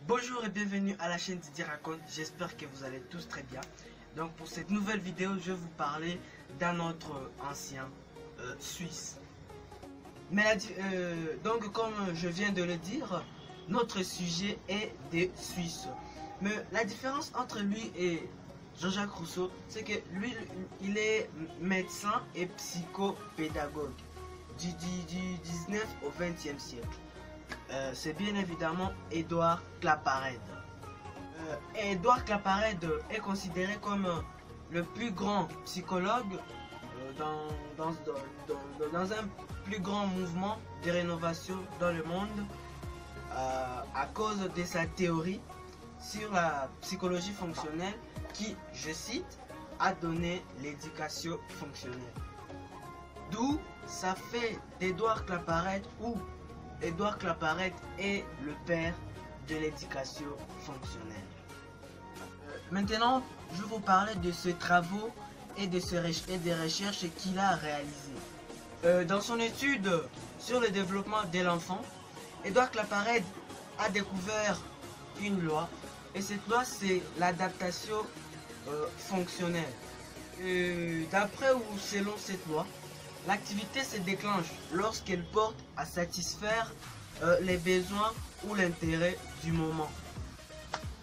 Bonjour et bienvenue à la chaîne Didier Raconte, j'espère que vous allez tous très bien. Donc pour cette nouvelle vidéo, je vais vous parler d'un autre ancien Suisse. Mais donc comme je viens de le dire, notre sujet est des Suisses. Mais la différence entre lui et Jean-Jacques Rousseau, c'est que lui, il est médecin et psychopédagogue du 19 au 20e siècle. C'est bien évidemment Édouard Claparède. Édouard Claparède est considéré comme le plus grand psychologue dans un plus grand mouvement de rénovation dans le monde à cause de sa théorie sur la psychologie fonctionnelle qui, je cite, a donné l'éducation fonctionnelle. D'où ça fait d'Édouard Claparède ou Édouard Claparède est le père de l'éducation fonctionnelle. Maintenant, je vais vous parler de ses travaux et des recherches qu'il a réalisées. Dans son étude sur le développement de l'enfant, Édouard Claparède a découvert une loi, et cette loi c'est l'adaptation fonctionnelle. D'après ou selon cette loi, l'activité se déclenche lorsqu'elle porte à satisfaire les besoins ou l'intérêt du moment.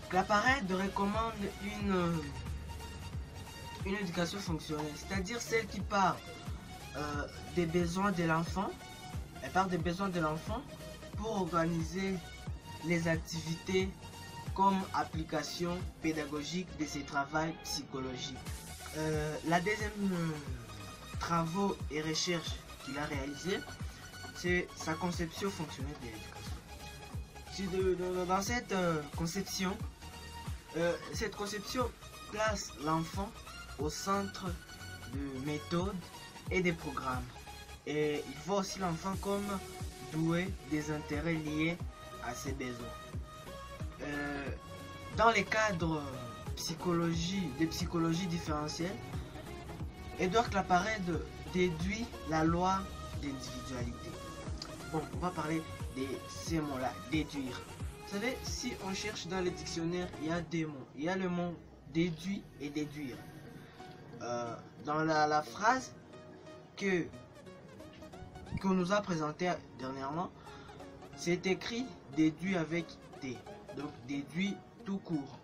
Claparède recommande une éducation fonctionnelle, c'est-à-dire celle qui part des besoins de l'enfant. Elle part des besoins de l'enfant pour organiser les activités comme application pédagogique de ses travaux psychologiques. La deuxième travaux et recherches qu'il a réalisé, c'est sa conception fonctionnelle de l'éducation. Dans cette conception place l'enfant au centre de méthodes et des programmes. Et il voit aussi l'enfant comme doué des intérêts liés à ses besoins. Dans les cadres de psychologie différentielle, Édouard Claparède déduit la loi d'individualité. Bon, on va parler de ces mots-là, déduire. Vous savez, si on cherche dans le dictionnaire, il y a deux mots. Il y a le mot déduit et déduire. Dans la phrase qu'on nous a présentée dernièrement, c'est écrit déduit avec D. Donc déduit tout court.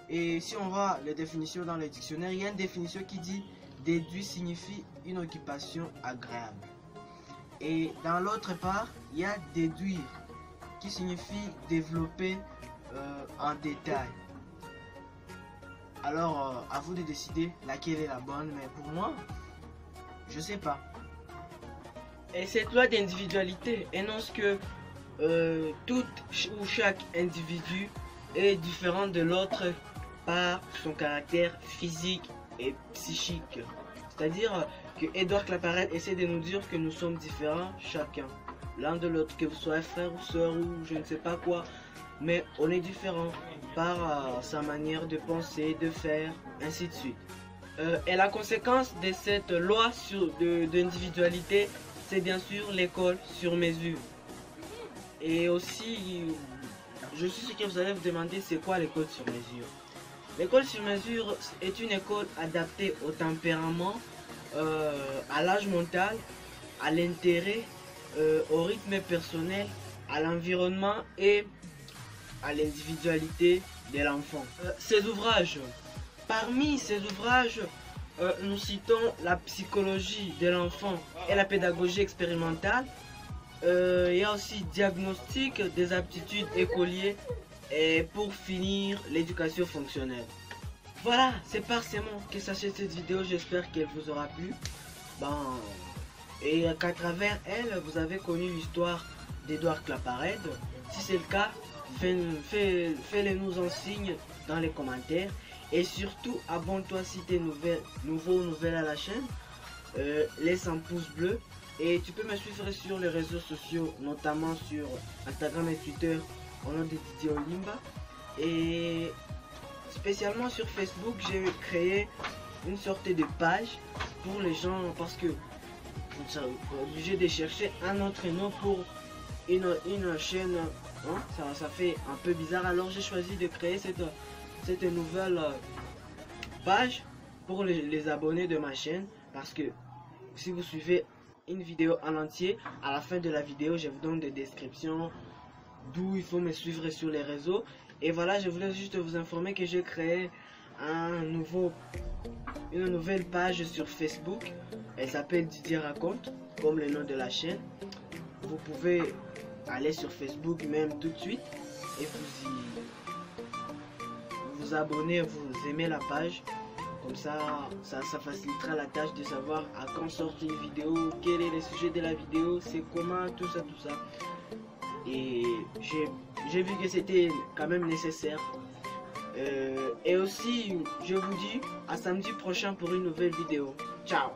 Et si on voit les définitions dans le dictionnaire, il y a une définition qui dit déduit signifie une occupation agréable. Et dans l'autre part, il y a déduire qui signifie développer en détail. Alors, à vous de décider laquelle est la bonne, mais pour moi, je sais pas. Et cette loi d'individualité énonce que tout ou chaque individu est différent de l'autre par son caractère physique et psychique. C'est-à-dire que Édouard Claparède essaie de nous dire que nous sommes différents chacun, l'un de l'autre, que vous soyez frère ou soeur ou je ne sais pas quoi, mais on est différent par sa manière de penser, de faire, ainsi de suite. Et la conséquence de cette loi d'individualité, c'est bien sûr l'école sur mesure. Et aussi, je suis sûr que vous allez vous demander c'est quoi l'école sur mesure. L'école sur mesure est une école adaptée au tempérament, à l'âge mental, à l'intérêt, au rythme personnel, à l'environnement et à l'individualité de l'enfant. Parmi ces ouvrages, nous citons la psychologie de l'enfant et la pédagogie expérimentale. Il y a aussi diagnostic des aptitudes écoliers et pour finir l'éducation fonctionnelle. Voilà, c'est partiellement que s'achève cette vidéo, j'espère qu'elle vous aura plu. Et qu'à travers elle, vous avez connu l'histoire d'Édouard Claparède. Si c'est le cas, fais-le nous en signe dans les commentaires. Et surtout, abonne-toi si tu es nouveau ou nouvelle à la chaîne. Laisse un pouce bleu. Et tu peux me suivre sur les réseaux sociaux, notamment sur Instagram et Twitter au nom de Didier Olimba. Et spécialement sur Facebook, j'ai créé une sorte de page pour les gens parce que vous serez obligé de chercher un autre nom pour une chaîne Hein, ça fait un peu bizarre, alors j'ai choisi de créer cette nouvelle page pour les abonnés de ma chaîne, parce que si vous suivez une vidéo en entier, à la fin de la vidéo je vous donne des descriptions d'où il faut me suivre sur les réseaux. Et voilà, je voulais juste vous informer que j'ai créé une nouvelle page sur Facebook. Elle s'appelle Didier Raconte, comme le nom de la chaîne. Vous pouvez aller sur Facebook même tout de suite et vous abonner, vous aimez la page. Comme ça facilitera la tâche de savoir à quand sort une vidéo, quel est le sujet de la vidéo, c'est comment, tout ça. Et j'ai vu que c'était quand même nécessaire. Et aussi, je vous dis à samedi prochain pour une nouvelle vidéo. Ciao!